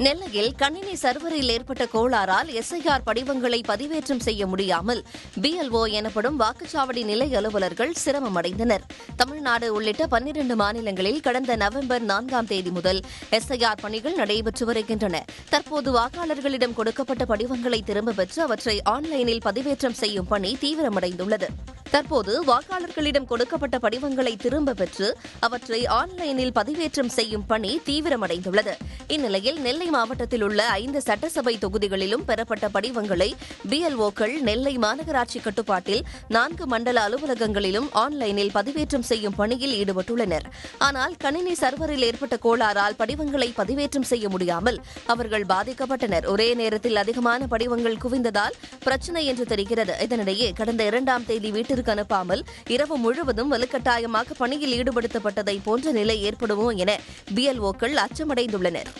நெல்லையில் கணினி சர்வரில் ஏற்பட்ட கோளாறால் எஸ்ஐஆர் படிவங்களை பதிவேற்றம் செய்ய முடியாமல் பிஎல்ஓ எனப்படும் வாக்குச்சாவடி நிலை அலுவலர்கள் சிரமமடைந்தனர். தமிழ்நாடு உள்ளிட்ட 12 மாநிலங்களில் கடந்த நவம்பர் 4ஆம் தேதி முதல் எஸ்ஐஆர் பணிகள் நடைபெற்று வருகின்றன. தற்போது வாக்காளர்களிடம் கொடுக்கப்பட்ட படிவங்களை திரும்பப் பெற்று அவற்றை ஆன்லைனில் பதிவேற்றம் செய்யும் பணி தீவிரமடைந்துள்ளது. தற்போது வாக்காளர்களிடம் கொடுக்கப்பட்ட படிவங்களை திரும்பப் பெற்று அவற்றை ஆன்லைனில் பதிவேற்றம் செய்யும் பணி தீவிரமடைந்துள்ளது. இந்நிலையில் நெல்லை மாவட்டத்தில் உள்ள 5 சட்டசபை தொகுதிகளிலும் பெறப்பட்ட படிவங்களை பிஎல்ஓக்கள் நெல்லை மாநகராட்சி கட்டுப்பாட்டில் 4 மண்டல அலுவலகங்களிலும் ஆன்லைனில் பதிவேற்றம் செய்யும் பணியில் ஈடுபட்டுள்ளனர். ஆனால் கணினி சர்வரில் ஏற்பட்ட கோளாறால் படிவங்களை பதிவேற்றம் செய்ய முடியாமல் அவர்கள் பாதிக்கப்பட்டனர். ஒரே நேரத்தில் அதிகமான படிவங்கள் குவிந்ததால் பிரச்சினை என்று தெரிகிறது. இதனிடையே கடந்த 2ஆம் தேதி வீட்டிற்கு அனுப்பாமல் இரவு முழுவதும் வலுக்கட்டாயமாக பணியில் ஈடுபடுத்தப்பட்டதை போன்ற நிலை ஏற்படுமோ என பிஎல்ஓக்கள் அச்சமடைந்துள்ளனர்.